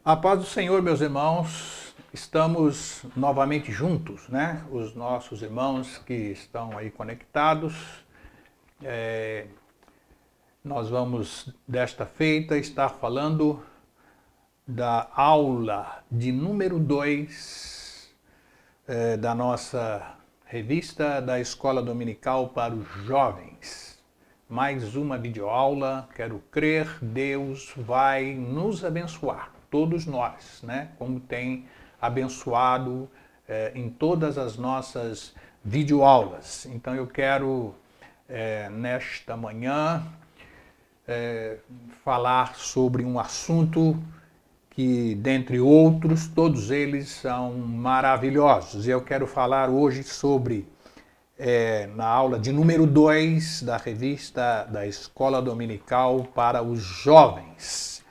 A paz do Senhor, meus irmãos, estamos novamente juntos, né? Os nossos irmãos que estão aí conectados. Nós vamos, desta feita, estar falando da aula de número 2 da nossa revista da Escola Dominical para os Jovens. Mais uma videoaula, quero crer, Deus vai nos abençoar, todos nós, né? Como tem abençoado em todas as nossas videoaulas. Então eu quero, nesta manhã, falar sobre um assunto que, dentre outros, todos eles são maravilhosos. Eu quero falar hoje sobre, na aula de número 2 da revista da Escola Dominical para os Jovens,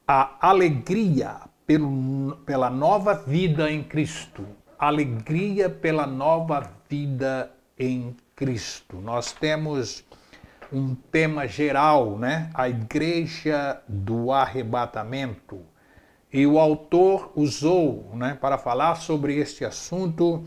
a alegria pela nova vida em Cristo. Alegria pela nova vida em Cristo. Nós temos um tema geral, né? A igreja do arrebatamento. E o autor usou, né, para falar sobre este assunto,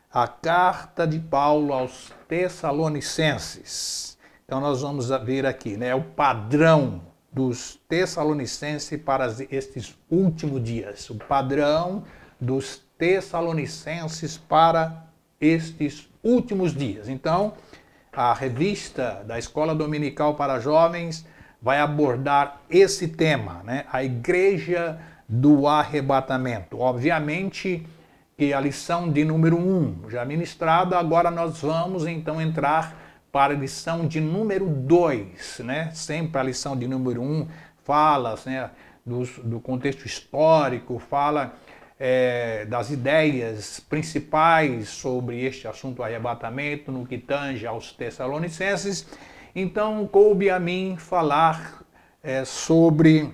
a carta de Paulo aos Tessalonicenses. Então nós vamos ver aqui, né, o padrão dos Tessalonicenses para estes últimos dias. O padrão dos Tessalonicenses para estes últimos dias. Então, a revista da Escola Dominical para Jovens vai abordar esse tema, né? A igreja do arrebatamento. Obviamente que a lição de número 1 já ministrada, agora nós vamos então entrar para a lição de número 2, né? Sempre a lição de número 1 fala, né, do contexto histórico, fala das ideias principais sobre este assunto arrebatamento, no que tange aos Tessalonicenses. Então, coube a mim falar sobre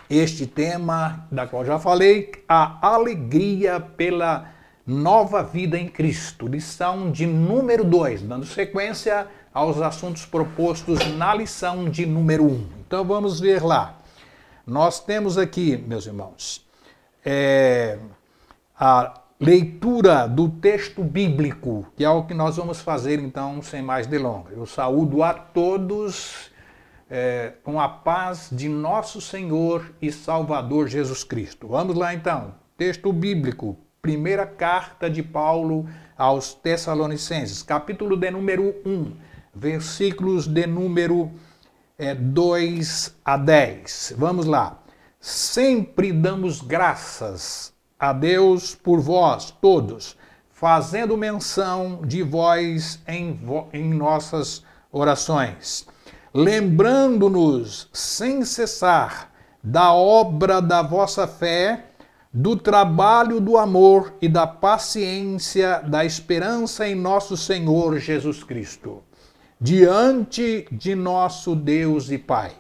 este tema, da qual já falei, a alegria pela nova vida em Cristo, lição de número 2, dando sequência aos assuntos propostos na lição de número 1. Então vamos ver lá. Nós temos aqui, meus irmãos, a leitura do texto bíblico, que é o que nós vamos fazer então, sem mais delongas. Eu saúdo a todos com a paz de nosso Senhor e Salvador Jesus Cristo. Vamos lá então, texto bíblico. Primeira carta de Paulo aos Tessalonicenses, capítulo de número 1, versículos de número 2 a 10. Vamos lá. Sempre damos graças a Deus por vós todos, fazendo menção de vós em nossas orações, lembrando-nos sem cessar da obra da vossa fé, do trabalho do amor e da paciência, da esperança em nosso Senhor Jesus Cristo, diante de nosso Deus e Pai.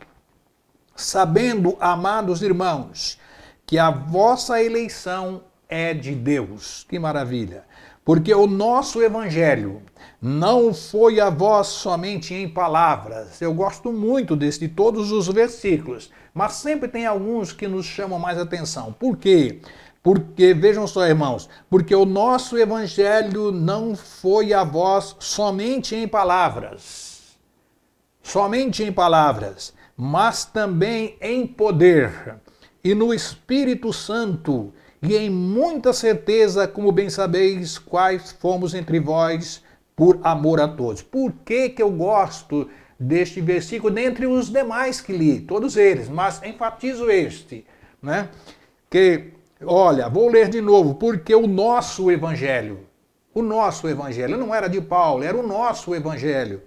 Sabendo, amados irmãos, que a vossa eleição é de Deus. Que maravilha! Porque o nosso evangelho não foi a vós somente em palavras. Eu gosto muito de todos os versículos, mas sempre tem alguns que nos chamam mais atenção. Por quê? Porque, vejam só, irmãos, porque o nosso evangelho não foi a vós somente em palavras. Somente em palavras, mas também em poder e no Espírito Santo, e em muita certeza, como bem sabeis, quais fomos entre vós por amor a todos. Por que eu gosto deste versículo, dentre os demais que li, todos eles, mas enfatizo este, né? Que, olha, vou ler de novo, porque o nosso evangelho não era de Paulo, era o nosso evangelho.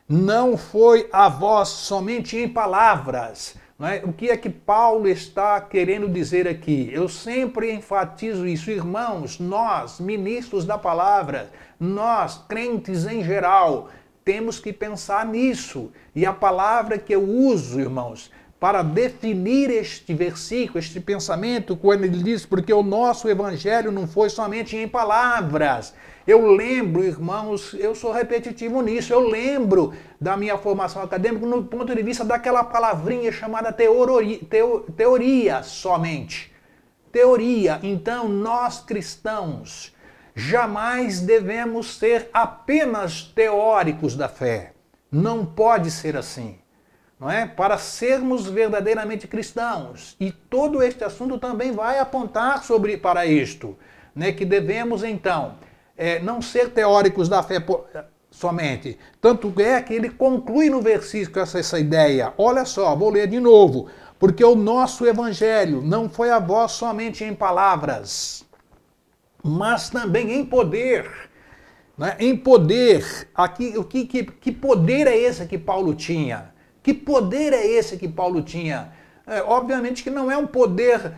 Não foi a vós somente em palavras. O que é que Paulo está querendo dizer aqui? Eu sempre enfatizo isso, irmãos, nós, ministros da palavra, nós, crentes em geral, temos que pensar nisso. E a palavra que eu uso, irmãos, para definir este versículo, este pensamento, quando ele diz, porque o nosso evangelho não foi somente em palavras. Eu lembro, irmãos, eu sou repetitivo nisso, eu lembro da minha formação acadêmica no ponto de vista daquela palavrinha chamada teoria somente. Teoria. Então, nós cristãos jamais devemos ser apenas teóricos da fé. Não pode ser assim. Não é? Para sermos verdadeiramente cristãos. E todo este assunto também vai apontar para isto, né? Que devemos, então, não ser teóricos da fé somente. Tanto é que ele conclui no versículo essa ideia. Olha só, vou ler de novo. Porque o nosso evangelho não foi a vós somente em palavras, mas também em poder. Né? Em poder. Aqui, que poder é esse que Paulo tinha? Que poder é esse que Paulo tinha? Obviamente que não é um poder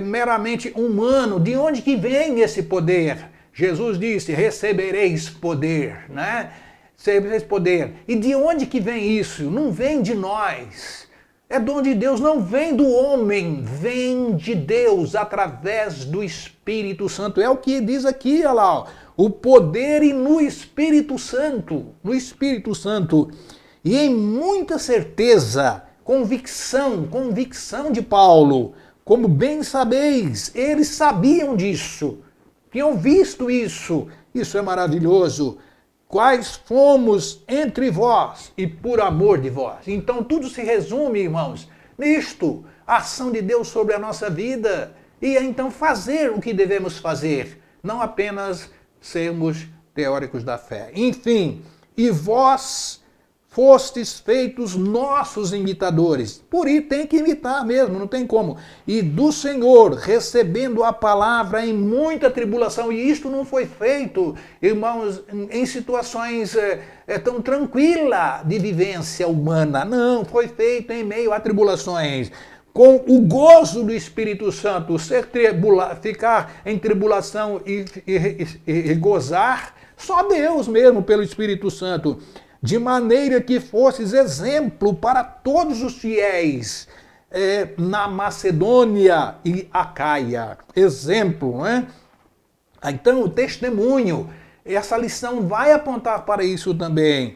meramente humano. De onde que vem esse poder? Jesus disse, recebereis poder, né? Recebereis poder. E de onde que vem isso? Não vem de nós. É dom de Deus, não vem do homem, vem de Deus através do Espírito Santo. É o que diz aqui, olha lá, ó, o poder e no Espírito Santo, E em muita certeza, convicção de Paulo, como bem sabeis, eles sabiam disso, tinham visto isso. Isso é maravilhoso. Quais fomos entre vós e por amor de vós. Então tudo se resume, irmãos, nisto, a ação de Deus sobre a nossa vida e então fazer o que devemos fazer, não apenas sermos teóricos da fé. Enfim, e vós fostes feitos nossos imitadores. Por isso tem que imitar mesmo, não tem como. E do Senhor, recebendo a palavra em muita tribulação. E isto não foi feito, irmãos, em situações tão tranquilas de vivência humana. Não, foi feito em meio a tribulações. Com o gozo do Espírito Santo, ficar em tribulação e gozar, só Deus mesmo, pelo Espírito Santo. De maneira que fosses exemplo para todos os fiéis na Macedônia e Acaia. Exemplo, né? Então, o testemunho, essa lição vai apontar para isso também.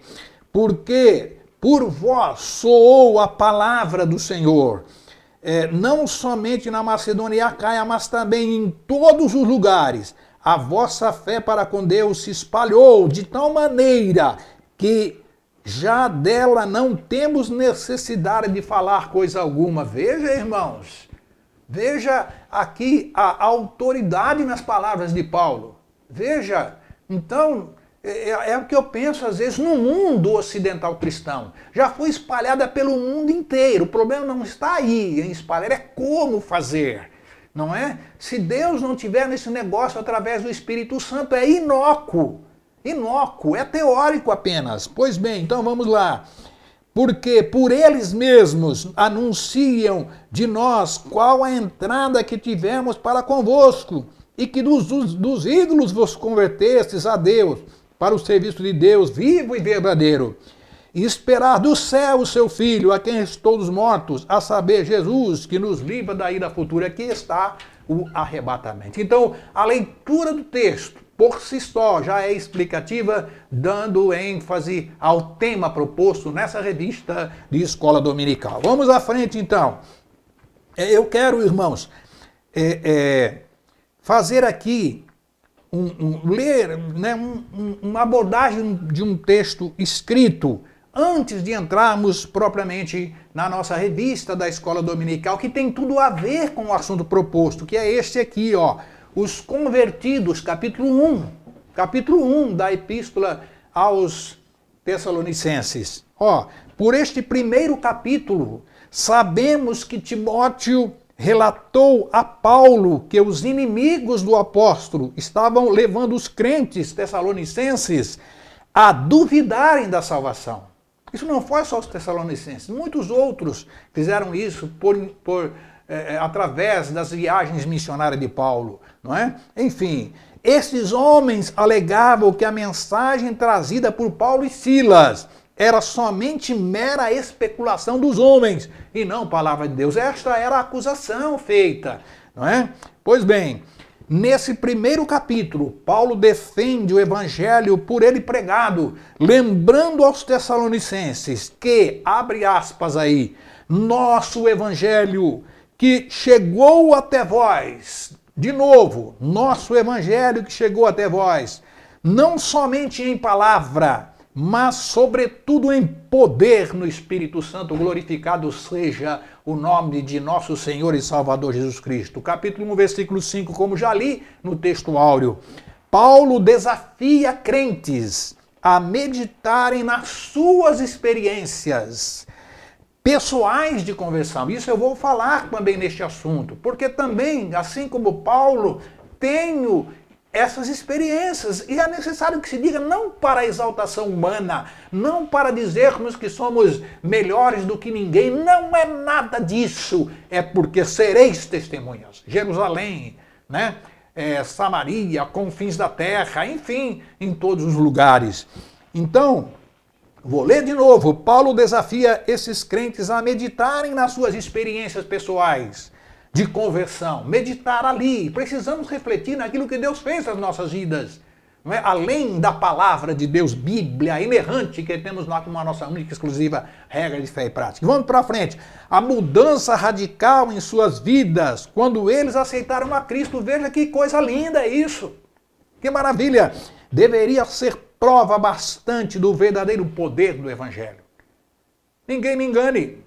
Porque por vós soou a palavra do Senhor, não somente na Macedônia e Acaia, mas também em todos os lugares. A vossa fé para com Deus se espalhou de tal maneira que já dela não temos necessidade de falar coisa alguma. Veja, irmãos, veja aqui a autoridade nas palavras de Paulo. Veja, então, é o que eu penso às vezes no mundo ocidental cristão. Já foi espalhada pelo mundo inteiro. O problema não está aí em espalhar, é como fazer, não é? Se Deus não tiver nesse negócio através do Espírito Santo, é inócuo. Inócuo, é teórico apenas. Pois bem, então vamos lá. Porque por eles mesmos anunciam de nós qual a entrada que tivemos para convosco, e que dos ídolos vos convertestes a Deus, para o serviço de Deus vivo e verdadeiro, e esperar do céu o seu Filho, a quem estou dos mortos, a saber, Jesus, que nos livra da ira futura. Aqui está o arrebatamento. Então, a leitura do texto, por si só, já é explicativa, dando ênfase ao tema proposto nessa revista de escola dominical. Vamos à frente, então. Eu quero, irmãos, fazer aqui, ler, né, uma abordagem de um texto escrito, antes de entrarmos propriamente na nossa revista da escola dominical, que tem tudo a ver com o assunto proposto, que é este aqui, ó. Os convertidos, capítulo 1 da epístola aos Tessalonicenses. Ó, por este primeiro capítulo, sabemos que Timóteo relatou a Paulo que os inimigos do apóstolo estavam levando os crentes tessalonicenses a duvidarem da salvação. Isso não foi só os tessalonicenses, muitos outros fizeram isso através das viagens missionárias de Paulo, não é? Enfim, esses homens alegavam que a mensagem trazida por Paulo e Silas era somente mera especulação dos homens e não palavra de Deus. Esta era a acusação feita, não é? Pois bem, nesse primeiro capítulo, Paulo defende o evangelho por ele pregado, lembrando aos Tessalonicenses que, abre aspas aí, nosso evangelho que chegou até vós, de novo, nosso evangelho que chegou até vós, não somente em palavra, mas sobretudo em poder no Espírito Santo, glorificado seja o nome de nosso Senhor e Salvador Jesus Cristo. Capítulo 1, versículo 5, como já li no texto áureo, Paulo desafia crentes a meditarem nas suas experiências pessoais de conversão. Isso eu vou falar também neste assunto, porque também, assim como Paulo, tenho essas experiências, e é necessário que se diga não para a exaltação humana, não para dizermos que somos melhores do que ninguém, não é nada disso, é porque sereis testemunhas. Jerusalém, né? Samaria, confins da terra, enfim, em todos os lugares. Então, vou ler de novo, Paulo desafia esses crentes a meditarem nas suas experiências pessoais de conversão, meditar ali. Precisamos refletir naquilo que Deus fez nas nossas vidas, não é? Além da palavra de Deus, Bíblia, inerrante, que temos lá como a nossa única e exclusiva regra de fé e prática. Vamos para frente. A mudança radical em suas vidas, quando eles aceitaram a Cristo, veja que coisa linda isso. Que maravilha. Deveria ser prova bastante do verdadeiro poder do Evangelho. Ninguém me engane.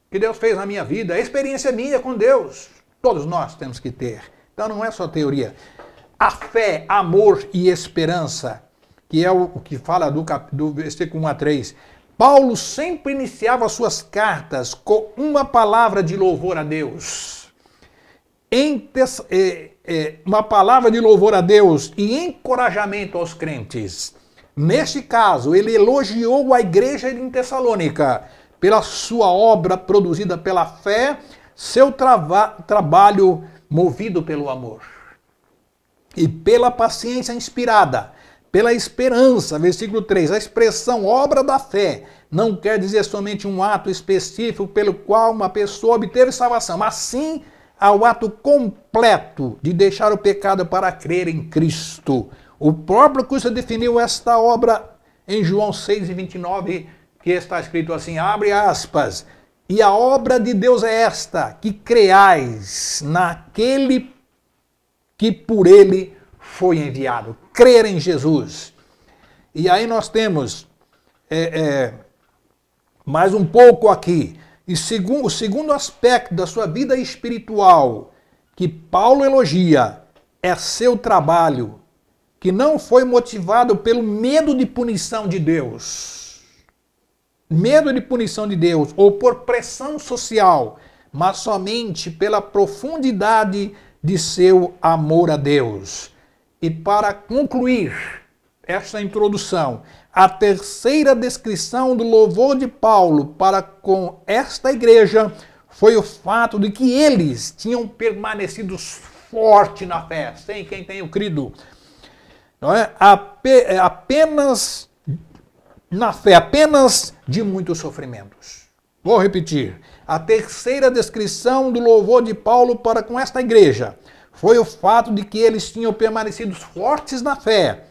Que Deus fez na minha vida, a experiência minha com Deus, todos nós temos que ter. Então não é só teoria. A fé, amor e esperança, que é o que fala do versículo 1 a 3. Paulo sempre iniciava suas cartas com uma palavra de louvor a Deus. Uma palavra de louvor a Deus e encorajamento aos crentes. Neste caso, ele elogiou a igreja em Tessalônica pela sua obra produzida pela fé, seu trabalho movido pelo amor. E pela paciência inspirada, pela esperança, versículo 3, a expressão obra da fé não quer dizer somente um ato específico pelo qual uma pessoa obteve salvação, mas sim ao ato completo de deixar o pecado para crer em Cristo. O próprio Cristo definiu esta obra em João 6:29, que está escrito assim, abre aspas, e a obra de Deus é esta, que creais naquele que por ele foi enviado. Crer em Jesus. E aí nós temos mais um pouco aqui. E o segundo aspecto da sua vida espiritual que Paulo elogia é seu trabalho, que não foi motivado pelo medo de punição de Deus. Medo de punição de Deus ou por pressão social, mas somente pela profundidade de seu amor a Deus. E para concluir esta introdução, a terceira descrição do louvor de Paulo para com esta igreja foi o fato de que eles tinham permanecido fortes na fé, sem quem tenha crido. Não é? Apenas na fé, apenas de muitos sofrimentos. Vou repetir. A terceira descrição do louvor de Paulo para com esta igreja foi o fato de que eles tinham permanecido fortes na fé,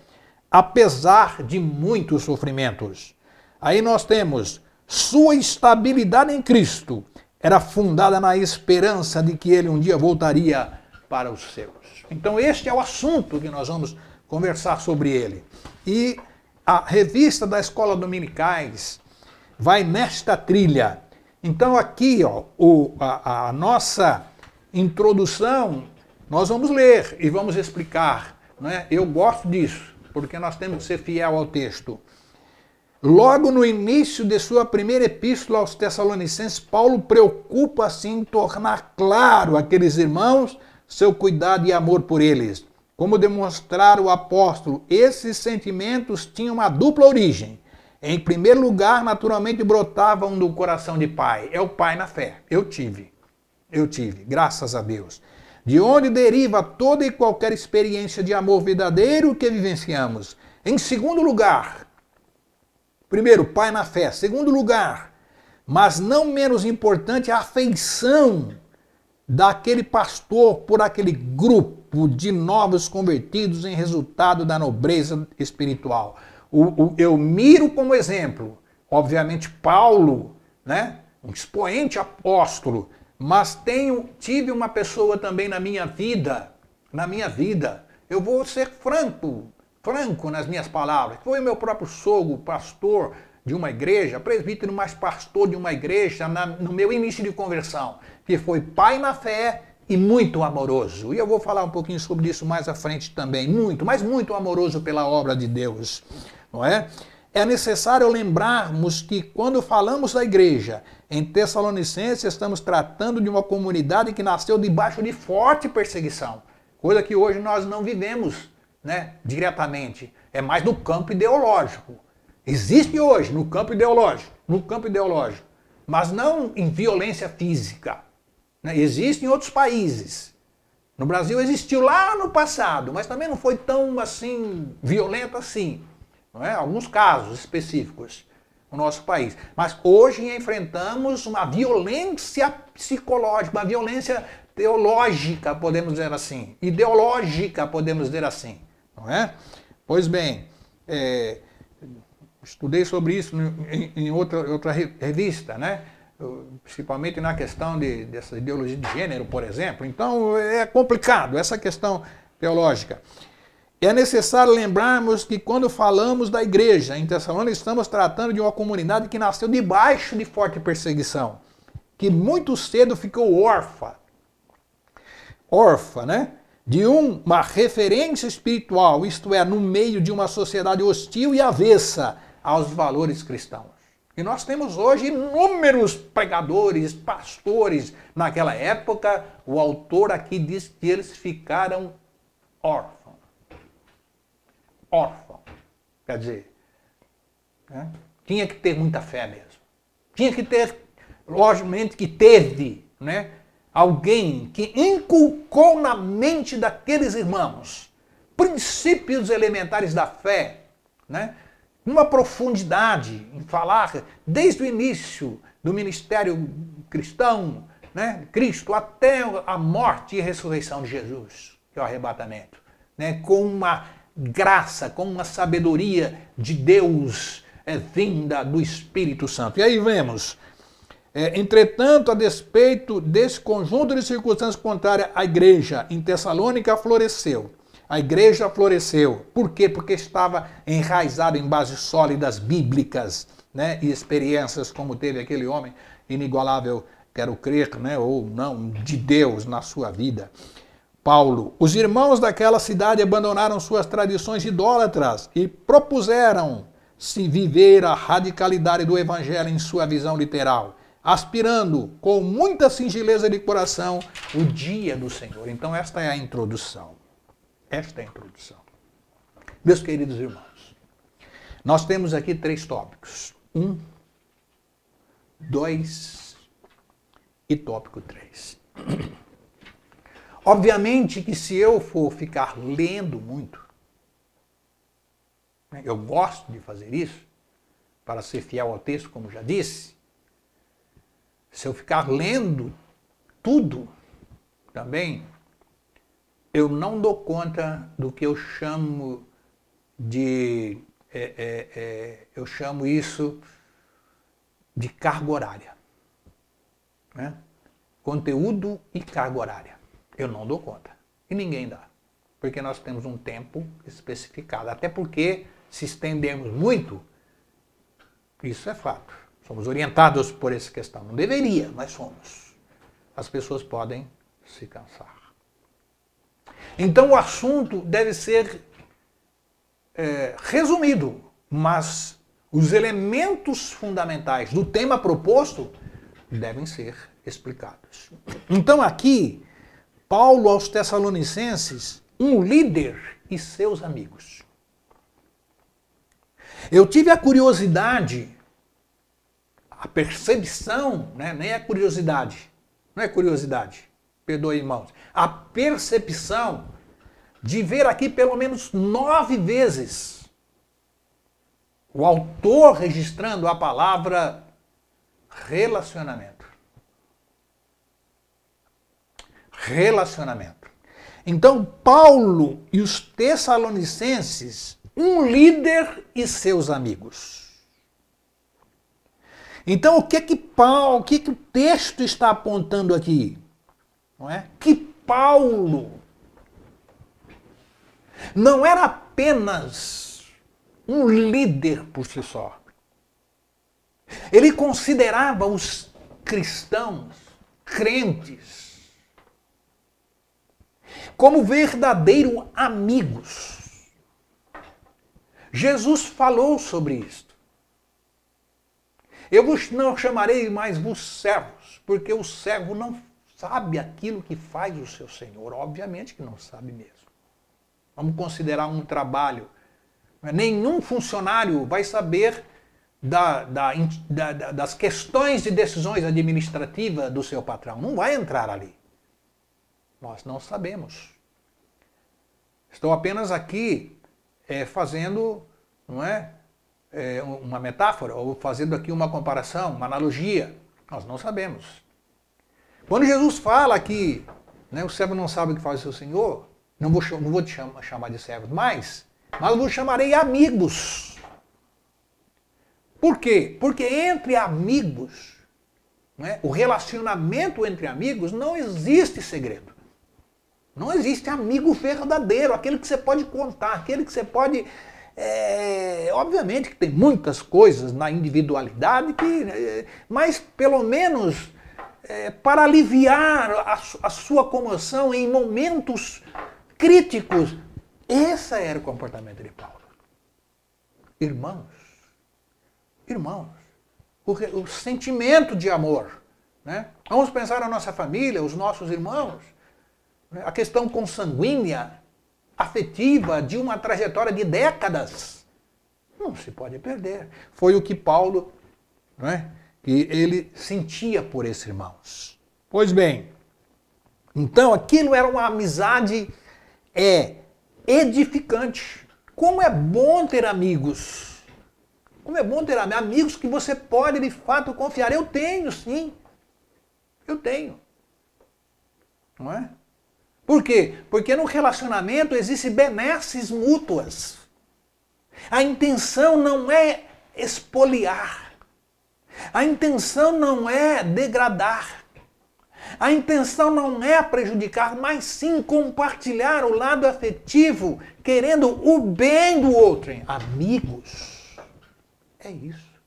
apesar de muitos sofrimentos. Aí nós temos sua estabilidade em Cristo era fundada na esperança de que ele um dia voltaria para os seus. Então este é o assunto que nós vamos conversar sobre ele. E a revista da Escola Dominicais vai nesta trilha. Então aqui, ó, a nossa introdução, nós vamos ler e vamos explicar. Né? Eu gosto disso, porque nós temos que ser fiel ao texto. Logo no início de sua primeira epístola aos Tessalonicenses, Paulo preocupa-se em tornar claro àqueles irmãos seu cuidado e amor por eles. Como demonstrar o apóstolo, esses sentimentos tinham uma dupla origem. Em primeiro lugar, naturalmente brotavam do coração de pai. É o pai na fé. Eu tive, graças a Deus. De onde deriva toda e qualquer experiência de amor verdadeiro que vivenciamos. Em segundo lugar, Primeiro, pai na fé. Segundo lugar, mas não menos importante, a afeição daquele pastor por aquele grupo de novos convertidos em resultado da nobreza espiritual. Eu miro como exemplo, obviamente, Paulo, né? Um expoente apóstolo, mas tive uma pessoa também na minha vida, eu vou ser franco nas minhas palavras, foi o meu próprio sogro, pastor de uma igreja, presbítero, mas pastor de uma igreja no meu início de conversão, que foi pai na fé e muito amoroso. E eu vou falar um pouquinho sobre isso mais à frente também, mas muito amoroso pela obra de Deus, não é? É necessário lembrarmos que quando falamos da igreja em Tessalonicenses, estamos tratando de uma comunidade que nasceu debaixo de forte perseguição, coisa que hoje nós não vivemos, né, diretamente. É mais no campo ideológico. Existe hoje no campo ideológico, mas não em violência física. Né? Existe em outros países. No Brasil existiu lá no passado, mas também não foi tão assim violento assim. Não é? Alguns casos específicos no nosso país. Mas hoje enfrentamos uma violência psicológica, uma violência teológica, podemos dizer assim, ideológica, podemos dizer assim. Não é? Pois bem, estudei sobre isso em outra revista, né? Principalmente na questão dessa ideologia de gênero, por exemplo. Então é complicado essa questão teológica. É necessário lembrarmos que quando falamos da igreja em Tessalônica, estamos tratando de uma comunidade que nasceu debaixo de forte perseguição, que muito cedo ficou órfã, né? De uma referência espiritual, isto é, no meio de uma sociedade hostil e avessa aos valores cristãos. E nós temos hoje inúmeros pregadores, pastores. Naquela época, o autor aqui diz que eles ficaram órfãos. Quer dizer, né? Tinha que ter muita fé mesmo. Tinha que ter, logicamente que teve, né? Alguém que inculcou na mente daqueles irmãos princípios elementares da fé, né? Uma profundidade em falar desde o início do ministério cristão, né? Cristo, até a morte e ressurreição de Jesus, que é o arrebatamento, né? Com uma graça, com uma sabedoria de Deus vinda do Espírito Santo. E aí vemos, entretanto, a despeito desse conjunto de circunstâncias contrárias, a igreja em Tessalônica floresceu. A igreja floresceu. Por quê? Porque estava enraizada em bases sólidas bíblicas, né? E experiências como teve aquele homem inigualável, quero crer, né? Ou não, de Deus na sua vida. Paulo, os irmãos daquela cidade abandonaram suas tradições idólatras e propuseram-se viver a radicalidade do evangelho em sua visão literal, aspirando com muita singeleza de coração o dia do Senhor. Então esta é a introdução. Meus queridos irmãos, nós temos aqui 3 tópicos. 1, 2 e tópico 3. Obviamente que se eu for ficar lendo muito, né, eu gosto de fazer isso, para ser fiel ao texto, como já disse, se eu ficar lendo tudo também, eu não dou conta do que eu chamo de... eu chamo isso de carga horária. Né? Conteúdo e carga horária. Eu não dou conta. E ninguém dá. Porque nós temos um tempo especificado. Até porque, se estendermos muito, isso é fato. Somos orientados por essa questão. Não deveria, mas somos. As pessoas podem se cansar. Então o assunto deve ser resumido, mas os elementos fundamentais do tema proposto devem ser explicados. Então aqui, Paulo aos Tessalonicenses, um líder e seus amigos. Eu tive a curiosidade, a percepção, né? Nem é curiosidade, não é curiosidade, perdoe irmãos, a percepção de ver aqui pelo menos 9 vezes O autor registrando a palavra relacionamento. Relacionamento. Então, Paulo e os Tessalonicenses, um líder e seus amigos. Então, o que o texto está apontando aqui? Não é? Que Paulo não era apenas um líder por si só. Ele considerava os cristãos, crentes, como verdadeiros amigos. Jesus falou sobre isto. Eu vos não chamarei mais vos servos, porque o servo não sabe aquilo que faz o seu senhor. Obviamente que não sabe mesmo. Vamos considerar um trabalho. Nenhum funcionário vai saber das questões de decisões administrativas do seu patrão. Não vai entrar ali. Nós não sabemos. Estou apenas aqui fazendo, não é, uma metáfora, ou fazendo aqui uma comparação, uma analogia. Nós não sabemos. Quando Jesus fala que, né, o servo não sabe o que faz o seu senhor, não vou te chamar de servo mais, mas eu vos chamarei amigos. Por quê? Porque entre amigos, né, o relacionamento entre amigos, não existe segredo. Não existe amigo verdadeiro, aquele que você pode contar, aquele que você pode... obviamente que tem muitas coisas na individualidade, mas pelo menos para aliviar a sua comoção em momentos críticos, esse era o comportamento de Paulo. Irmãos, o sentimento de amor, né? Vamos pensar na nossa família, os nossos irmãos, a questão consanguínea, afetiva, de uma trajetória de décadas, não se pode perder. Foi o que Paulo, não é, que ele sentia por esses irmãos. Pois bem, então aquilo era uma amizade edificante. Como é bom ter amigos. Como é bom ter amigos que você pode de fato confiar. Eu tenho, sim. Eu tenho. Não é? Por quê? Porque no relacionamento existem benesses mútuas. A intenção não é expoliar. A intenção não é degradar. A intenção não é prejudicar, mas sim compartilhar o lado afetivo, querendo o bem do outro. Amigos. É isso.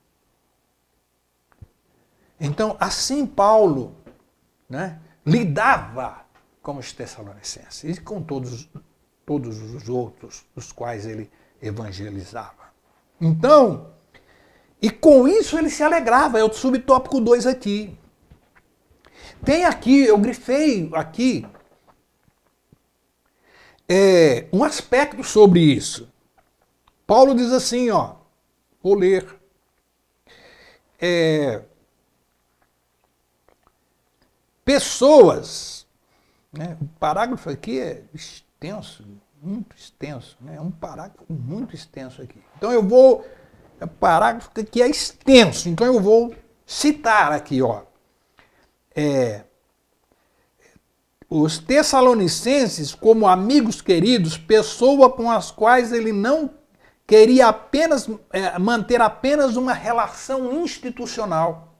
Então, assim Paulo, né, lidava com os Tessalonicenses e com todos os outros, os quais ele evangelizava. Então, e com isso ele se alegrava. É o subtópico 2 aqui. Tem aqui, eu grifei aqui, um aspecto sobre isso. Paulo diz assim, ó, vou ler. Pessoas, né, o parágrafo aqui é extenso, muito extenso, né, é um parágrafo muito extenso aqui. Então eu vou, o parágrafo que é extenso, então eu vou citar aqui, ó. Os Tessalonicenses, como amigos queridos, pessoas com as quais ele não queria manter apenas uma relação institucional,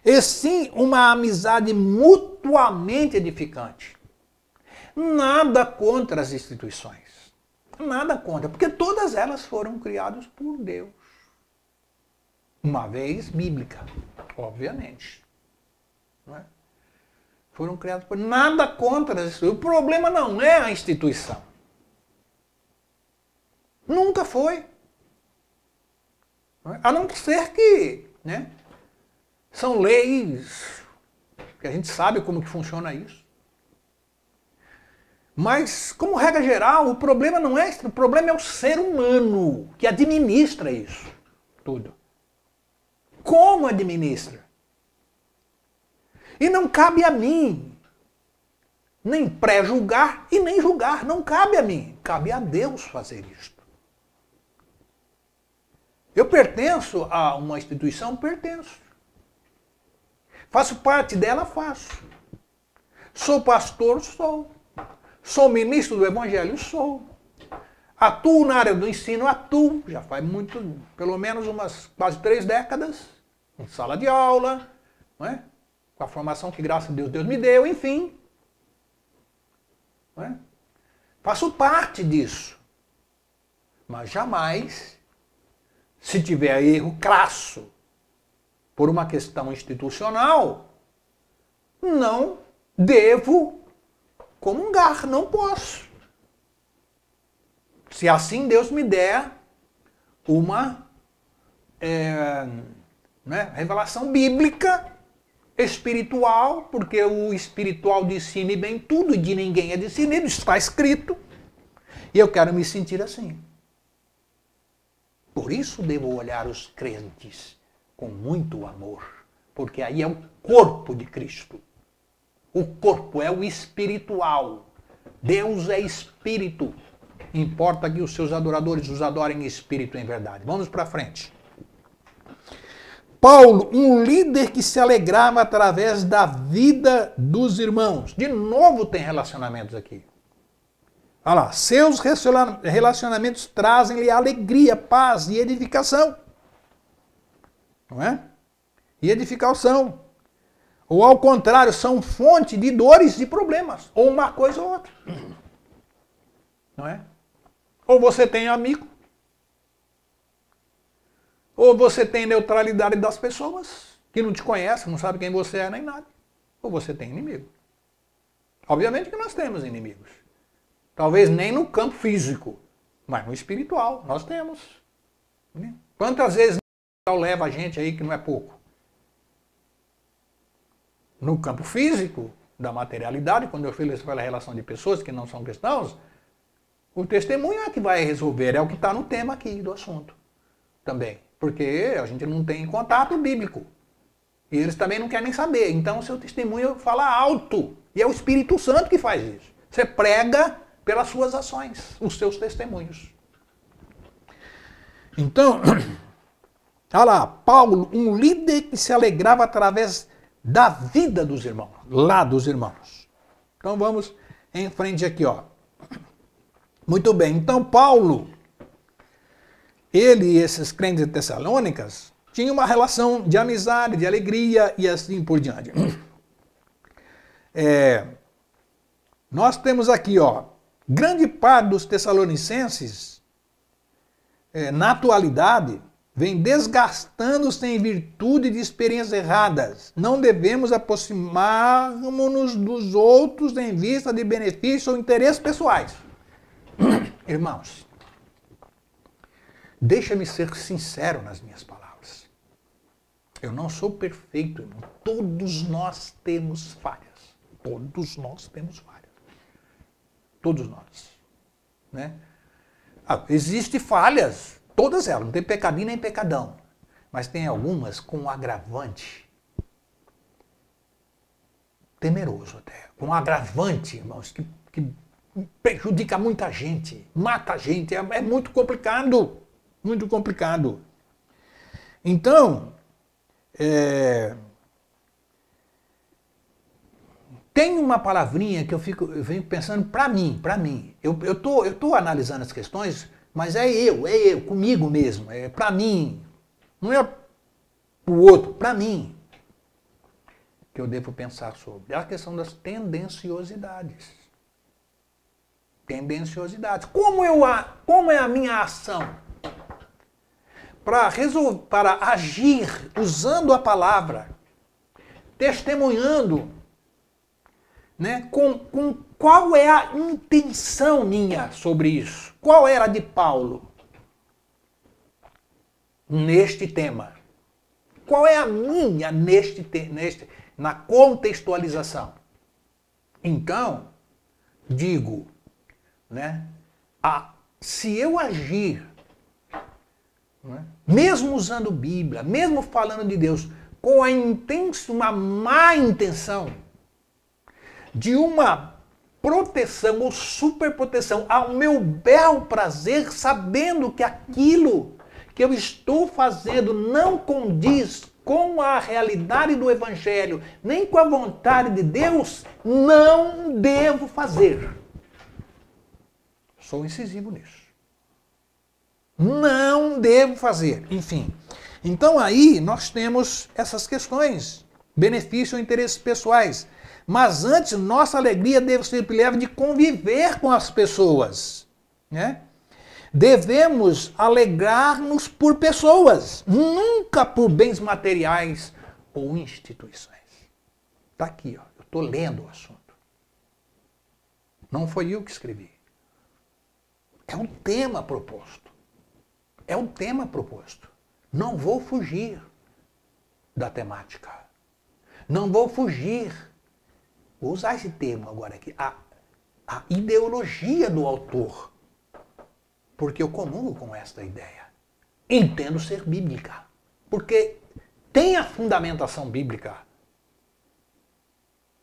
e sim uma amizade mutuamente edificante. Nada contra as instituições. Nada contra, porque todas elas foram criadas por Deus. Uma vez bíblica, obviamente. Não é? Foram criados por... Nada contra as instituições. O problema não é a instituição. Nunca foi. Não é? A não ser que, né, são leis, que a gente sabe como que funciona isso. Mas, como regra geral, o problema não é isso. O problema é o ser humano que administra isso tudo. Como administra? E não cabe a mim nem pré-julgar e nem julgar. Não cabe a mim. Cabe a Deus fazer isto. Eu pertenço a uma instituição? Pertenço. Faço parte dela? Faço. Sou pastor? Sou. Sou ministro do Evangelho? Sou. Atuo na área do ensino? Atuo. Já faz pelo menos umas quase 3 décadas, em sala de aula, não é? Com a formação que, graças a Deus, Deus me deu, enfim. Não é? Faço parte disso. Mas jamais, se tiver erro crasso por uma questão institucional, não devo comungar, não posso. Se assim Deus me der uma revelação bíblica, espiritual, porque o espiritual discerne bem tudo e de ninguém é discernido, isso está escrito, e eu quero me sentir assim. Por isso devo olhar os crentes com muito amor, porque aí é o corpo de Cristo. O corpo é o espiritual. Deus é espírito. Importa que os seus adoradores os adorem em espírito e em verdade. Vamos para frente. Paulo, um líder que se alegrava através da vida dos irmãos. De novo tem relacionamentos aqui. Olha lá, seus relacionamentos trazem-lhe alegria, paz e edificação. Não é? E edificação. Ou ao contrário, são fonte de dores e problemas. Ou uma coisa ou outra. Não é? Ou você tem amigo. Ou você tem neutralidade das pessoas, que não te conhecem, não sabem quem você é nem nada. Ou você tem inimigo. Obviamente que nós temos inimigos. Talvez nem no campo físico, mas no espiritual nós temos. Quantas vezes leva a gente aí que não é pouco? No campo físico, da materialidade, quando eu falo pela relação de pessoas que não são cristãos, o testemunho é que vai resolver, é o que está no tema aqui do assunto também. Porque a gente não tem contato bíblico. E eles também não querem nem saber. Então o seu testemunho fala alto. E é o Espírito Santo que faz isso. Você prega pelas suas ações, os seus testemunhos. Então, olha lá, Paulo, um líder que se alegrava através da vida dos irmãos, lá dos irmãos. Então vamos em frente aqui, ó. Muito bem, então Paulo, ele e esses crentes de Tessalônicas tinham uma relação de amizade, de alegria e assim por diante. Nós temos aqui, ó, grande parte dos tessalonicenses, na atualidade, vem desgastando-se em virtude de experiências erradas. Não devemos aproximar-nos dos outros em vista de benefícios ou interesses pessoais. Irmãos, deixa-me ser sincero nas minhas palavras. Eu não sou perfeito, irmão. Todos nós temos falhas. Todos nós temos falhas. Todos nós. Né? Existem falhas, todas elas, não tem pecadinho nem pecadão. Mas tem algumas com um agravante temeroso até. Com um agravante, irmãos, que prejudica muita gente, mata a gente, é muito complicado. Muito complicado. Então, tem uma palavrinha que eu venho pensando para mim. Eu tô analisando as questões, mas é eu, comigo mesmo, é para mim. Não é para o outro, para mim. Que eu devo pensar sobre. É a questão das tendenciosidades. Tendenciosidades. Como é a minha ação? Para agir usando a palavra, testemunhando, né, com qual é a intenção minha sobre isso? Qual era a de Paulo neste tema? Qual é a minha na contextualização? Então, digo, né, se eu agir, né, mesmo usando Bíblia, mesmo falando de Deus, com uma má intenção, de uma proteção ou superproteção ao meu bel prazer, sabendo que aquilo que eu estou fazendo não condiz com a realidade do Evangelho, nem com a vontade de Deus, não devo fazer. Sou incisivo nisso. Não devo fazer. Enfim. Então aí nós temos essas questões. Benefício ou interesses pessoais. Mas antes, nossa alegria deve ser leve de conviver com as pessoas. Né? Devemos alegrar-nos por pessoas, nunca por bens materiais ou instituições. Está aqui, ó. Eu estou lendo o assunto. Não foi eu que escrevi. É um tema proposto. É um tema proposto. Não vou fugir da temática. Não vou fugir. Vou usar esse termo agora aqui. A ideologia do autor. Porque eu comungo com esta ideia. Entendo ser bíblica. Porque tem a fundamentação bíblica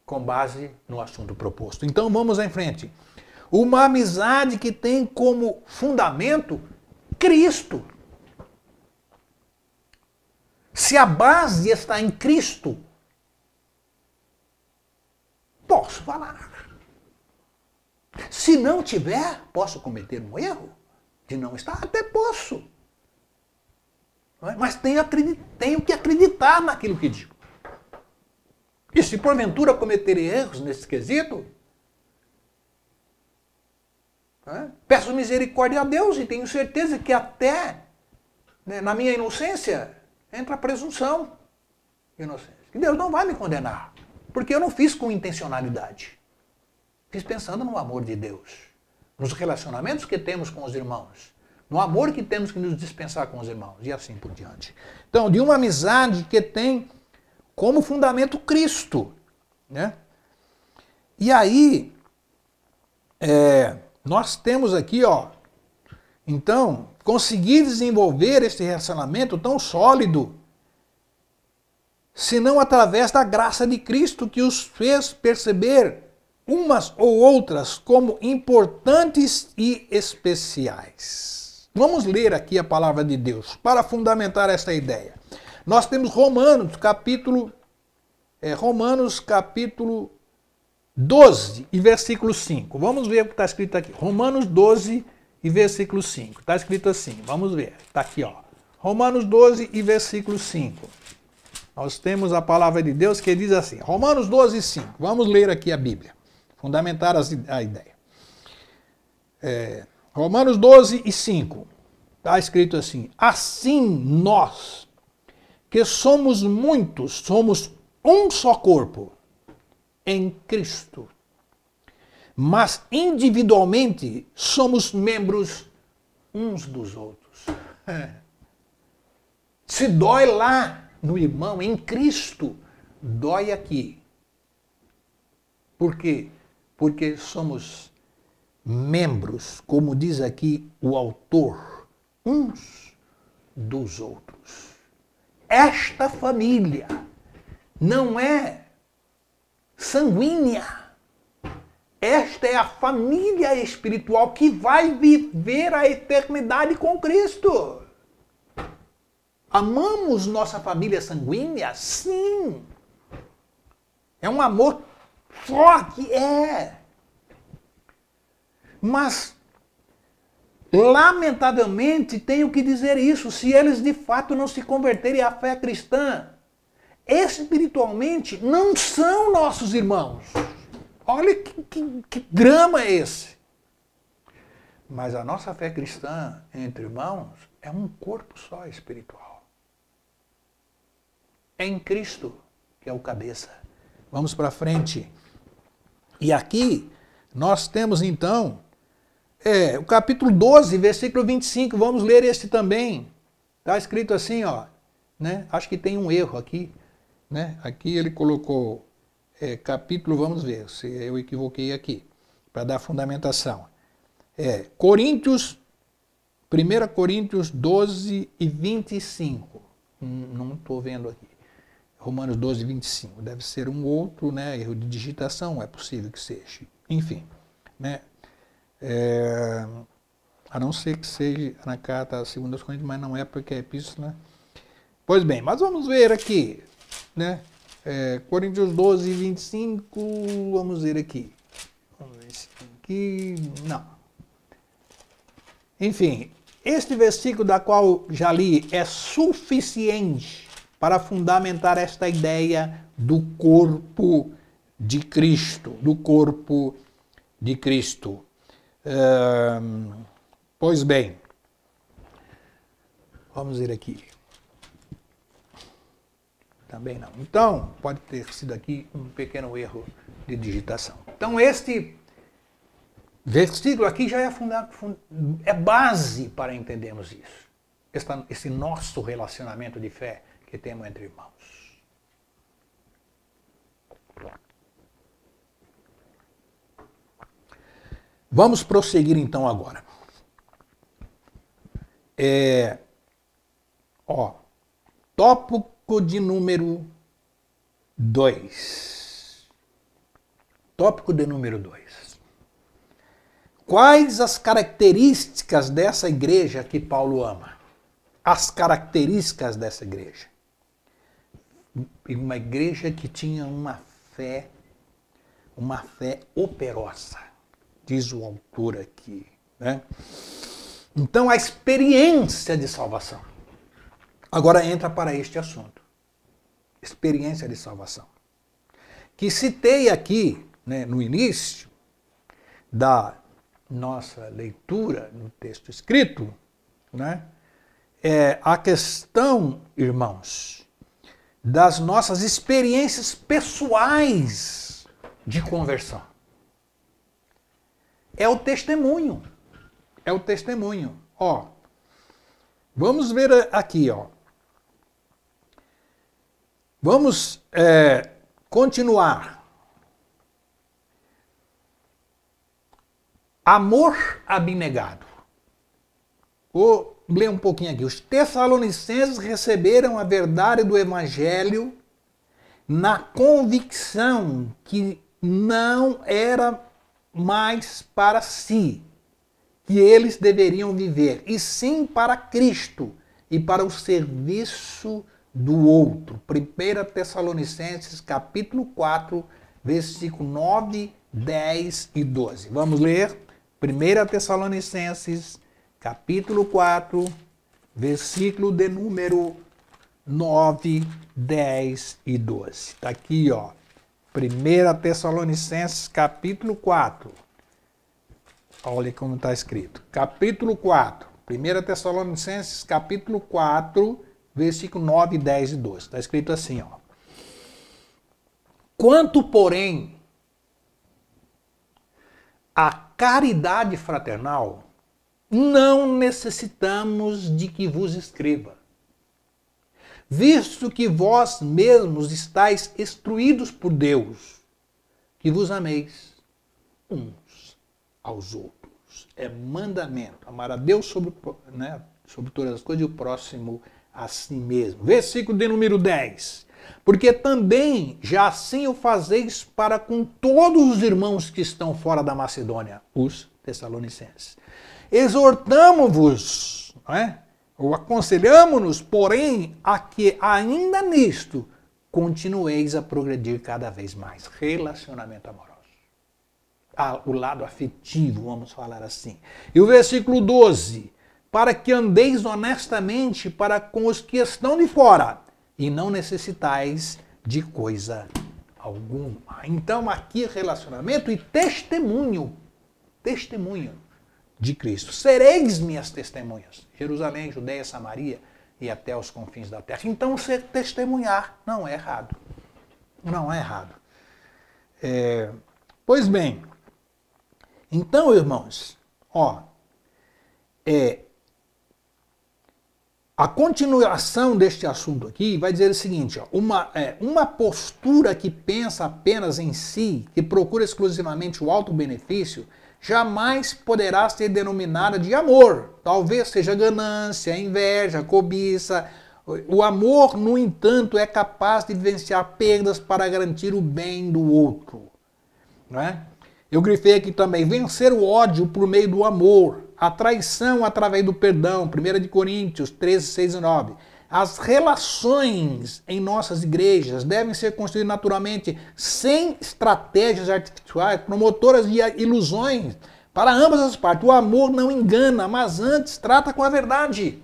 com base no assunto proposto. Então vamos em frente. Uma amizade que tem como fundamento Cristo. Se a base está em Cristo, posso falar. Se não tiver, posso cometer um erro de não estar? Até posso. Mas tenho que acreditar naquilo que digo. E se porventura cometer erros nesse quesito, peço misericórdia a Deus e tenho certeza que até na minha inocência entra a presunção de inocência. Que Deus não vai me condenar, porque eu não fiz com intencionalidade. Fiz pensando no amor de Deus, nos relacionamentos que temos com os irmãos, no amor que temos que nos dispensar com os irmãos e assim por diante. Então, de uma amizade que tem como fundamento Cristo, né? E aí, nós temos aqui, ó, então, conseguir desenvolver esse relacionamento tão sólido, senão através da graça de Cristo que os fez perceber umas ou outras como importantes e especiais. Vamos ler aqui a palavra de Deus para fundamentar esta ideia. Nós temos Romanos capítulo 12 e versículo 5. Vamos ver o que está escrito aqui. Romanos 12 e versículo 5. Está escrito assim, vamos ver. Está aqui, ó. Romanos 12 e versículo 5. Nós temos a palavra de Deus que diz assim, Romanos 12 e 5. Vamos ler aqui a Bíblia. Fundamentar a ideia. Romanos 12 e 5. Está escrito assim, assim nós, que somos muitos, somos um só corpo em Cristo. Mas individualmente somos membros uns dos outros. Se dói lá no irmão, em Cristo, dói aqui. Por quê? Porque somos membros, como diz aqui o autor, uns dos outros. Esta família não é sanguínea. Esta é a família espiritual que vai viver a eternidade com Cristo. Amamos nossa família sanguínea? Sim. É um amor forte, Mas, lamentavelmente, tenho que dizer isso, se eles de fato não se converterem à fé cristã, espiritualmente não são nossos irmãos. Olha que drama é esse. Mas a nossa fé cristã entre irmãos é um corpo só espiritual. É em Cristo que é o cabeça. Vamos para frente. E aqui nós temos então o capítulo 12, versículo 25. Vamos ler este também. Está escrito assim, ó, né? Acho que tem um erro aqui, né? Aqui ele colocou capítulo, vamos ver se eu equivoquei aqui, para dar fundamentação. 1 Coríntios 12 e 25. Não estou vendo aqui. Romanos 12, 25. Deve ser um outro, né? Erro de digitação, é possível que seja. Enfim, né? A não ser que seja na carta a 2 Coríntios, mas não é porque é epístola. Pois bem, mas vamos ver aqui, né? Coríntios 12, 25, vamos ver aqui. Vamos ver se tem aqui. Não. Enfim, este versículo da qual já li é suficiente para fundamentar esta ideia do corpo de Cristo, do corpo de Cristo. Pois bem, vamos ver aqui. Também não. Então, pode ter sido aqui um pequeno erro de digitação. Então, este versículo aqui já é base para entendermos isso. Esse nosso relacionamento de fé que temos entre irmãos. Vamos prosseguir então agora. Tópico de número 2. Tópico de número 2. Quais as características dessa igreja que Paulo ama? As características dessa igreja. Uma igreja que tinha uma fé operosa, diz o autor aqui, né? Então, a experiência de salvação. Agora entra para este assunto. Experiência de salvação. Que citei aqui, né, no início da nossa leitura no texto escrito, né, é a questão, irmãos, das nossas experiências pessoais de conversão. É o testemunho. É o testemunho. Vamos ver aqui, Vamos continuar. Amor abnegado. Vou ler um pouquinho aqui. Os tessalonicenses receberam a verdade do evangelho na convicção que não era mais para si que eles deveriam viver, e sim para Cristo e para o serviço do outro. 1 Tessalonicenses, capítulo 4, versículo 9, 10 e 12. Vamos ler? 1 Tessalonicenses, capítulo 4, versículo de número 9, 10 e 12. Está aqui, 1 Tessalonicenses, capítulo 4. Olha como está escrito. Capítulo 4. 1 Tessalonicenses, capítulo 4, versículo 9, 10 e 12. Está escrito assim, Quanto, porém, à caridade fraternal, não necessitamos de que vos escreva, visto que vós mesmos estáis instruídos por Deus, que vos ameis uns aos outros. É mandamento. Amar a Deus sobre todas as coisas e o próximo a si mesmo. Versículo de número 10. Porque também já assim o fazeis para com todos os irmãos que estão fora da Macedônia, os tessalonicenses. Exortamo-vos, ou aconselhamos-nos, porém, a que ainda nisto continueis a progredir cada vez mais. Relacionamento amoroso. O lado afetivo, vamos falar assim. E o versículo 12. Para que andeis honestamente para com os que estão de fora, e não necessitais de coisa alguma. Então, aqui relacionamento e testemunho de Cristo. Sereis minhas testemunhas. Jerusalém, Judeia, Samaria e até os confins da terra. Então, ser testemunhar não é errado. Não é errado. Pois bem, então, irmãos, a continuação deste assunto aqui vai dizer o seguinte, uma postura que pensa apenas em si, que procura exclusivamente o alto benefício, jamais poderá ser denominada de amor. Talvez seja ganância, inveja, cobiça. O amor, no entanto, é capaz de vivenciar perdas para garantir o bem do outro. Não é? Eu grifei aqui também, vencer o ódio por meio do amor. a traição através do perdão, 1 Coríntios 13, 6 e 9. As relações em nossas igrejas devem ser construídas naturalmente, sem estratégias artificiais, promotoras de ilusões, para ambas as partes. O amor não engana, mas antes trata com a verdade.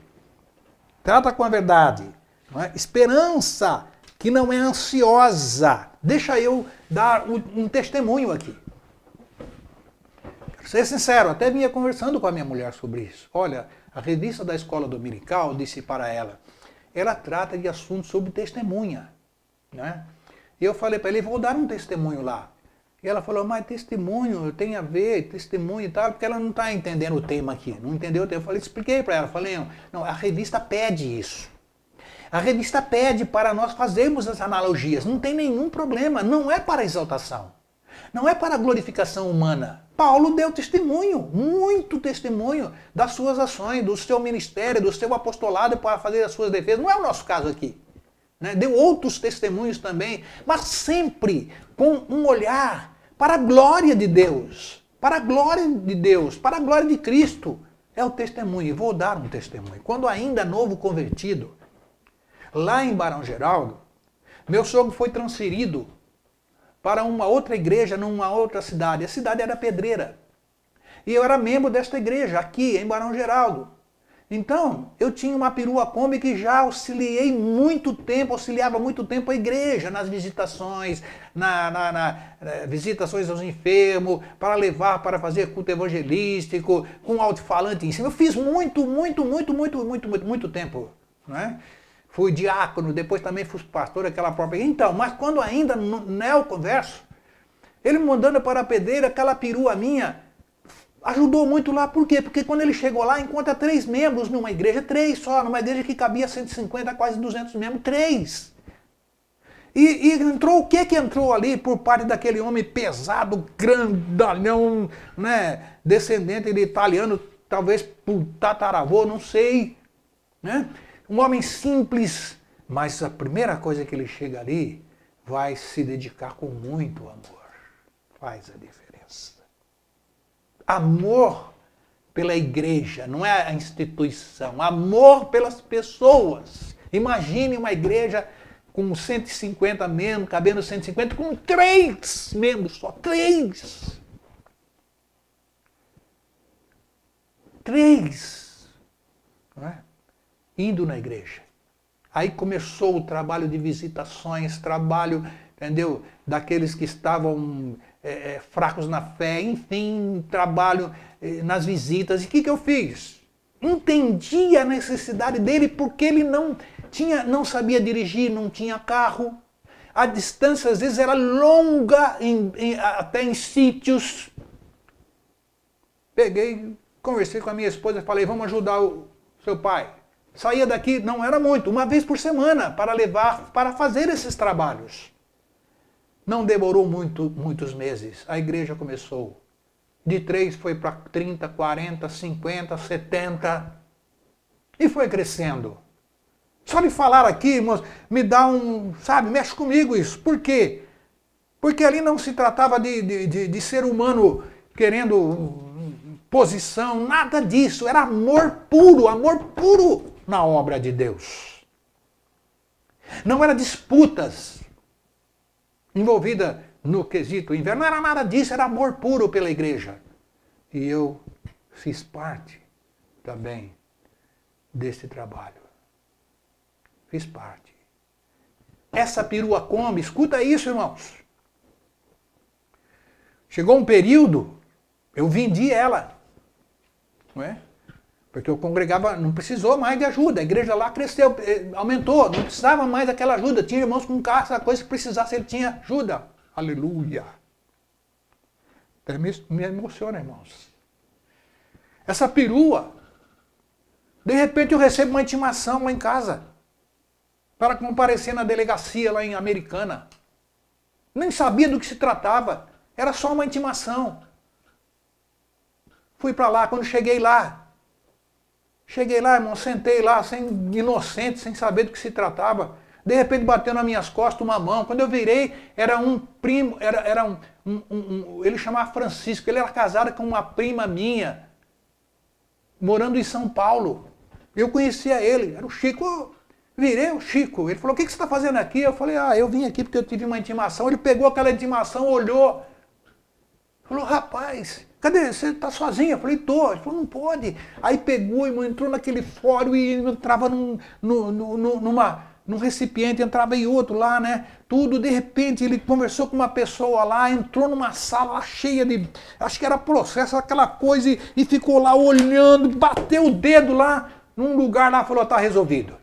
Trata com a verdade. Não é? Esperança que não é ansiosa. Deixa eu dar um testemunho aqui. Quero ser sincero, até vinha conversando com a minha mulher sobre isso. Olha, a revista da escola dominical disse para ela, ela trata de assuntos sobre testemunha. Né? E eu falei para ele, vou dar um testemunho lá. E ela falou, mas testemunho tem a ver, testemunho e tal, porque ela não está entendendo o tema aqui. Não entendeu o tema. Eu falei, expliquei para ela. Falei, não, a revista pede isso. A revista pede para nós fazermos as analogias. Não tem nenhum problema. Não é para exaltação. Não é para glorificação humana. Paulo deu testemunho, muito testemunho das suas ações, do seu ministério, do seu apostolado para fazer as suas defesas. Não é o nosso caso aqui. Né? Deu outros testemunhos também, mas sempre com um olhar para a glória de Deus. Para a glória de Deus, para a glória de Cristo. É o testemunho. E vou dar um testemunho. Quando ainda novo convertido, lá em Barão Geraldo, meu sogro foi transferido para uma outra igreja numa outra cidade. A cidade era Pedreira. E eu era membro desta igreja, aqui em Barão Geraldo. Então, eu tinha uma perua Kombi que já auxiliava muito tempo a igreja nas visitações, visitações aos enfermos, para levar, para fazer culto evangelístico, com alto-falante em cima. Eu fiz muito tempo. Não é? Fui diácono, depois também fui pastor daquela própria. Então, mas quando ainda no neoconverso, ele me mandando para a Pedreira, aquela perua minha, ajudou muito lá. Por quê? Porque quando ele chegou lá, encontra 3 membros numa igreja, 3 só, numa igreja que cabia 150, quase 200 membros, 3. E entrou, o que entrou ali por parte daquele homem pesado, grandalhão, né, descendente de italiano, talvez por tataravô, não sei, né? Um homem simples, mas a primeira coisa que ele chega ali, vai se dedicar com muito amor. Faz a diferença. Amor pela igreja, não é a instituição. Amor pelas pessoas. Imagine uma igreja com 150 membros, cabendo 150, com 3 membros só. 3. 3. Não é? Indo na igreja. Aí começou o trabalho de visitações, trabalho, entendeu? Daqueles que estavam fracos na fé, enfim, trabalho nas visitas. E o que eu fiz? Entendi a necessidade dele porque ele não sabia dirigir, não tinha carro. A distância às vezes era longa, até em sítios. Peguei, conversei com a minha esposa e falei, vamos ajudar o seu pai. Saía daqui, não era muito, uma vez por semana, para levar, para fazer esses trabalhos. Não demorou muitos meses. A igreja começou. De 3 foi para 30, 40, 50, 70. E foi crescendo. Só de falar aqui, irmãos, me dá mexe comigo isso. Por quê? Porque ali não se tratava de ser humano querendo posição, nada disso. Era amor puro na obra de Deus. Não era disputas envolvida no quesito inverno, não era nada disso, era amor puro pela igreja. E eu fiz parte também desse trabalho. Fiz parte. Essa perua Kombi, escuta isso, irmãos. Chegou um período, eu vendi ela, não é? Porque eu congregava, não precisou mais de ajuda, a igreja lá cresceu, aumentou, não precisava mais daquela ajuda. Tinha irmãos com carro, essa coisa que precisasse, ele tinha ajuda. Aleluia. Até me emociona, irmãos. Essa perua, de repente eu recebo uma intimação lá em casa, para comparecer na delegacia lá em Americana. Nem sabia do que se tratava, era só uma intimação. Fui para lá, quando cheguei lá, irmão, sentei lá, inocente, sem saber do que se tratava. De repente bateu nas minhas costas uma mão. Quando eu virei, era um primo, ele chamava Francisco, ele era casado com uma prima minha. morando em São Paulo. Eu conhecia ele, era o Chico. Eu virei o Chico. Ele falou, o que você está fazendo aqui? Eu falei, eu vim aqui porque eu tive uma intimação. Ele pegou aquela intimação, olhou. Falou, rapaz, cadê? Você está sozinho? Eu falei, tô. Ele falou, não pode. Aí pegou, irmão, entrou naquele fórum e entrava num recipiente, entrava em outro lá, né? Tudo, de repente, ele conversou com uma pessoa lá, entrou numa sala cheia de, acho que era processo, aquela coisa, e ficou lá olhando, bateu o dedo lá, num lugar lá, falou, tá resolvido.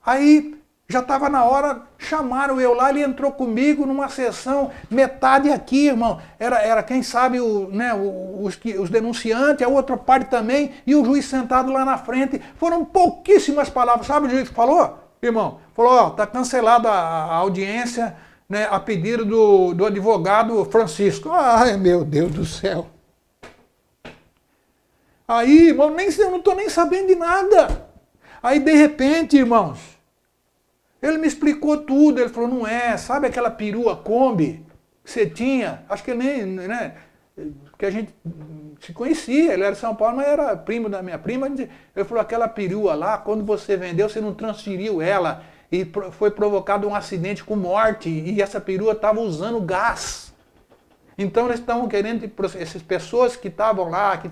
Aí, já estava na hora, chamaram eu lá, ele entrou comigo numa sessão, metade aqui, irmão, era quem sabe, os denunciantes, a outra parte também, e o juiz sentado lá na frente. Foram pouquíssimas palavras, sabe o juiz que falou? Irmão, falou, tá cancelada a audiência, né, a pedido do advogado Francisco. Ai, meu Deus do céu. Aí, irmão, eu não estou nem sabendo de nada. Aí, de repente, irmãos, ele me explicou tudo. Ele falou, não é, sabe aquela perua Kombi que você tinha? Acho que nem, né, que a gente se conhecia, ele era de São Paulo, mas era primo da minha prima. Ele falou, aquela perua lá, quando você vendeu, você não transferiu ela, e foi provocado um acidente com morte, e essa perua estava usando gás. Então eles estavam querendo, essas pessoas que estavam lá, que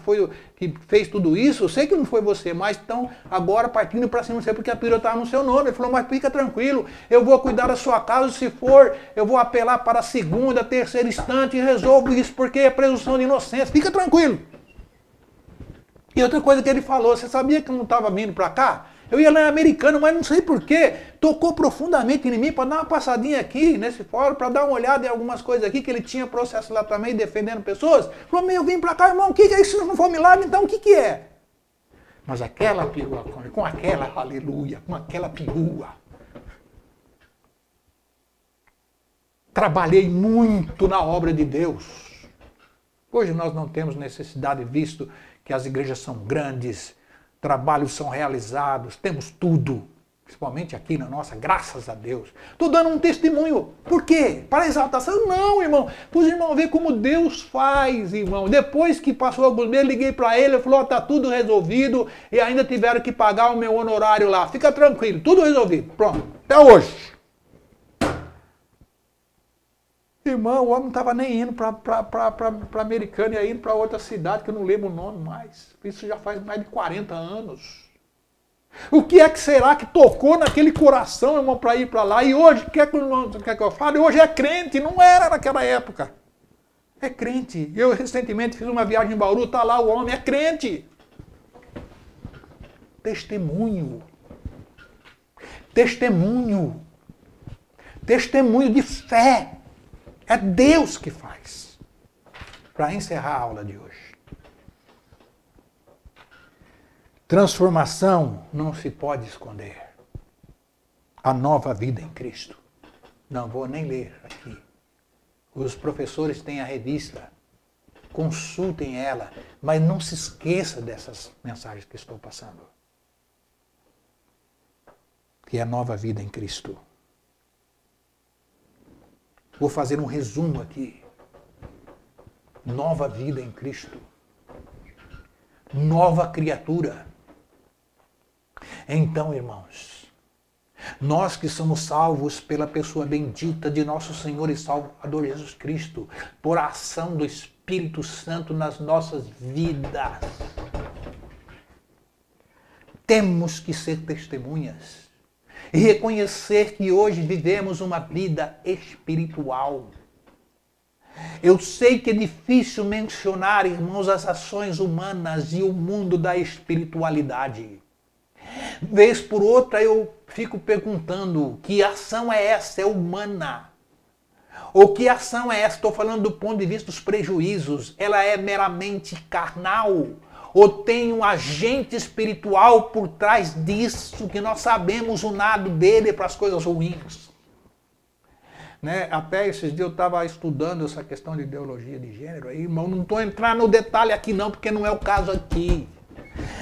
fez tudo isso, eu sei que não foi você, mas estão agora partindo para cima de você porque a perua estava no seu nome. Ele falou, mas fica tranquilo, eu vou cuidar da sua casa, se for, eu vou apelar para a segunda, terceira instante e resolvo isso, porque é presunção de inocência, fica tranquilo. E outra coisa que ele falou, você sabia que eu não estava vindo para cá? Eu ia lá em Americana, mas não sei porquê, tocou profundamente em mim para dar uma passadinha aqui nesse fórum, para dar uma olhada em algumas coisas aqui, que ele tinha processo lá também, defendendo pessoas. Falou, eu vim para cá, irmão, o que é isso? Se não for milagre, então o que é? Mas aquela perua, com aquela, aleluia, com aquela perua. Trabalhei muito na obra de Deus. Hoje nós não temos necessidade, visto que as igrejas são grandes, trabalhos são realizados, temos tudo, principalmente aqui na nossa, graças a Deus. Estou dando um testemunho. Por quê? Para exaltação? Não, irmão. Para os irmãos verem como Deus faz, irmão. Depois que passou alguns meses, liguei para ele, ele falou, está tudo resolvido e ainda tiveram que pagar o meu honorário lá. Fica tranquilo, tudo resolvido. Pronto, até hoje. Irmão, o homem não estava nem indo para Americana, ia indo para outra cidade, que eu não lembro o nome mais. Isso já faz mais de 40 anos. O que é que será que tocou naquele coração, irmão, para ir para lá? E hoje, quer que eu fale? Hoje é crente, não era naquela época. É crente. Eu recentemente fiz uma viagem em Bauru, está lá o homem, é crente. Testemunho. Testemunho. Testemunho de fé. É Deus que faz. Para encerrar a aula de hoje. Transformação não se pode esconder. A nova vida em Cristo. Não vou nem ler aqui. Os professores têm a revista. Consultem ela. Mas não se esqueça dessas mensagens que estou passando. Que é a nova vida em Cristo. Vou fazer um resumo aqui. Nova vida em Cristo. Nova criatura. Então, irmãos, nós que somos salvos pela pessoa bendita de nosso Senhor e Salvador Jesus Cristo, por a ação do Espírito Santo nas nossas vidas, temos que ser testemunhas. E reconhecer que hoje vivemos uma vida espiritual. Eu sei que é difícil mencionar, irmãos, as ações humanas e o mundo da espiritualidade. Vez por outra eu fico perguntando, que ação é essa? É humana? Ou que ação é essa? Estou falando do ponto de vista dos prejuízos. Ela é meramente carnal? Ou tem um agente espiritual por trás disso, que nós sabemos o nado dele para as coisas ruins? Né? Até esses dias eu estava estudando essa questão de ideologia de gênero. Aí, irmão, não estou entrando no detalhe aqui não, porque não é o caso aqui.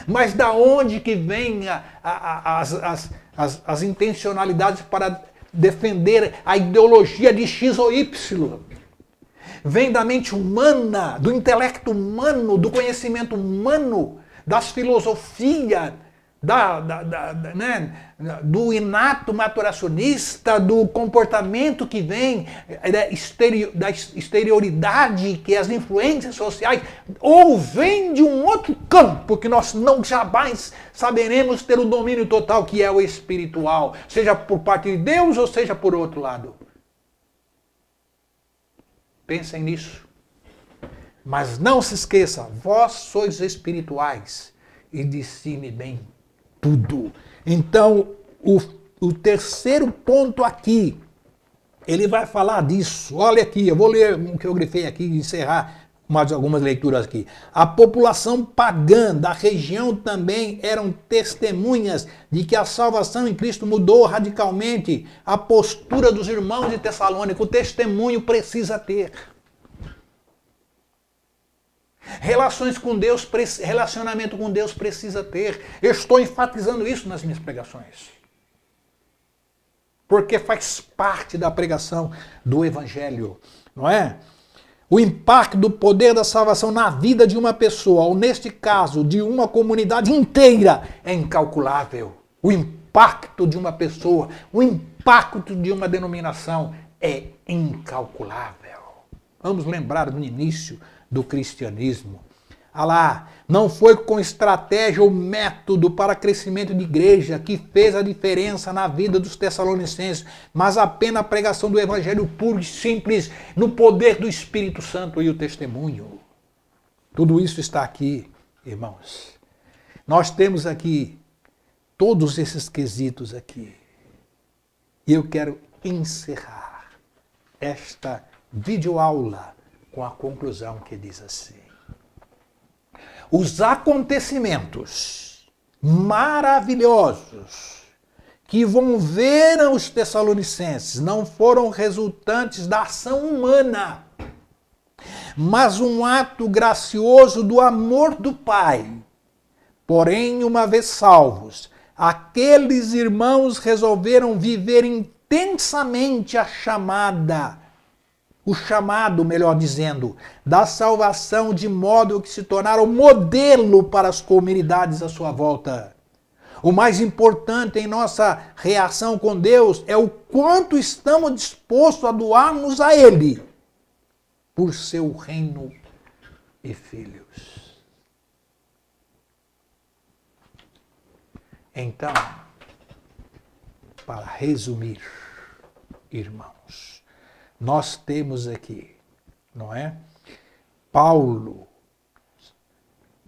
Mas da onde que vem as intencionalidades para defender a ideologia de X ou Y? vem da mente humana, do intelecto humano, do conhecimento humano, das filosofias, né, do inato maturacionista, do comportamento que vem da exterioridade, que é as influências sociais, ou vem de um outro campo que nós não jamais saberemos ter o domínio total, que é o espiritual, seja por parte de Deus ou seja por outro lado. Pensem nisso. Mas não se esqueça, vós sois espirituais e discerne bem tudo. Então, o terceiro ponto aqui, ele vai falar disso. Olha aqui, eu vou ler o que eu grifei aqui e encerrar mais algumas leituras aqui. A população pagã da região também eram testemunhas de que a salvação em Cristo mudou radicalmente a postura dos irmãos de Tessalônica. O testemunho precisa ter. Relacionamento com Deus precisa ter. Eu estou enfatizando isso nas minhas pregações. Porque faz parte da pregação do Evangelho, não é? O impacto do poder da salvação na vida de uma pessoa, ou neste caso, de uma comunidade inteira, é incalculável. O impacto de uma pessoa, o impacto de uma denominação é incalculável. Vamos lembrar do início do cristianismo. Ah lá, não foi com estratégia ou método para crescimento de igreja que fez a diferença na vida dos tessalonicenses, mas apenas a pregação do evangelho puro e simples, no poder do Espírito Santo e o testemunho. Tudo isso está aqui, irmãos. Nós temos aqui todos esses quesitos aqui. E eu quero encerrar esta videoaula com a conclusão que diz assim: os acontecimentos maravilhosos que envolveram os tessalonicenses não foram resultantes da ação humana, mas um ato gracioso do amor do Pai. Porém, uma vez salvos, aqueles irmãos resolveram viver intensamente o chamado, melhor dizendo, da salvação, de modo que se tornaram modelo para as comunidades à sua volta. O mais importante em nossa reação com Deus é o quanto estamos dispostos a doar-nos a Ele por seu reino e filhos. Então, para resumir, irmãos, nós temos aqui, não é? Paulo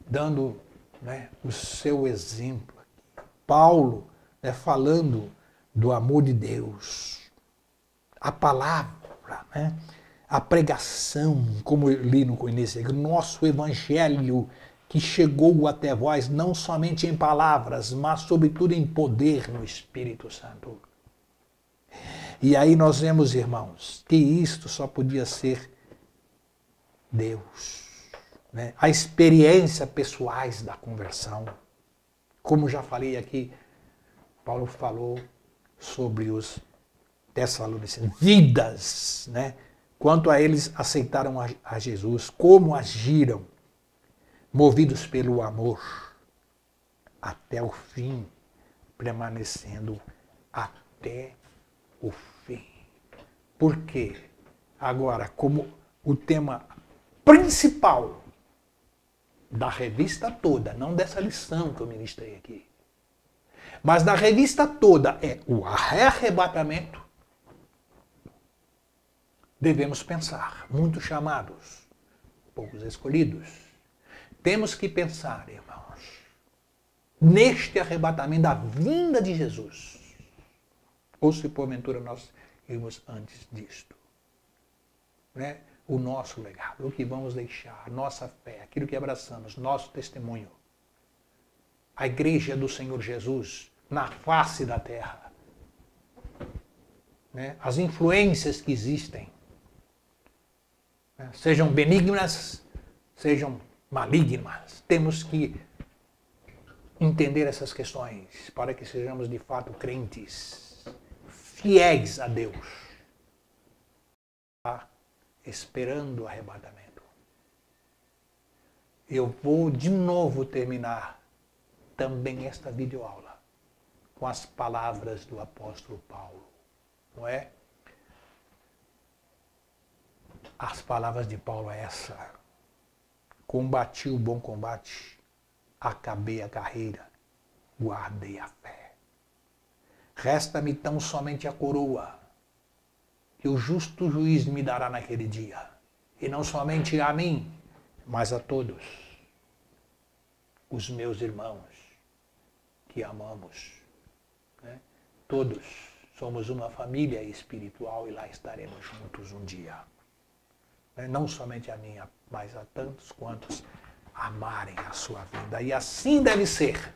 dando, né, o seu exemplo. Paulo, né, falando do amor de Deus. A palavra, né, a pregação, como eu li no início, o nosso evangelho que chegou até vós, não somente em palavras, mas sobretudo em poder no Espírito Santo. E aí nós vemos, irmãos, que isto só podia ser Deus. Né? A experiência pessoais da conversão. Como já falei aqui, Paulo falou sobre os tessalonicenses. Vidas, né? Quanto a eles aceitaram a Jesus, como agiram, movidos pelo amor, até o fim, permanecendo até o fim. Por quê? Agora, como o tema principal da revista toda, não dessa lição que eu ministrei aqui, mas da revista toda é o arrebatamento, devemos pensar, muitos chamados, poucos escolhidos. Temos que pensar, irmãos, neste arrebatamento da vinda de Jesus. Ou se porventura nós irmos antes disto. Né? O nosso legado, o que vamos deixar, nossa fé, aquilo que abraçamos, nosso testemunho. A igreja do Senhor Jesus na face da terra. Né? As influências que existem. Né? Sejam benignas, sejam malignas. Temos que entender essas questões para que sejamos de fato crentes, fiéis a Deus. Tá? esperando o arrebatamento. Eu vou de novo terminar também esta videoaula com as palavras do apóstolo Paulo, não é? As palavras de Paulo é essa: combati o bom combate, acabei a carreira, guardei a fé. Resta-me tão somente a coroa, que o justo juiz me dará naquele dia. E não somente a mim, mas a todos os meus irmãos que amamos. Né? Todos somos uma família espiritual e lá estaremos juntos um dia. Não somente a minha, mas a tantos quantos amarem a sua vida. E assim deve ser.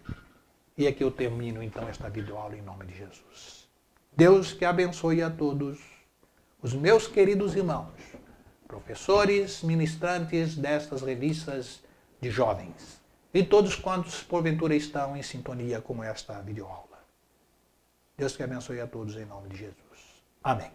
E aqui eu termino então esta videoaula em nome de Jesus. Deus que abençoe a todos os meus queridos irmãos, professores, ministrantes destas revistas de jovens e todos quantos porventura estão em sintonia com esta videoaula. Deus que abençoe a todos em nome de Jesus. Amém.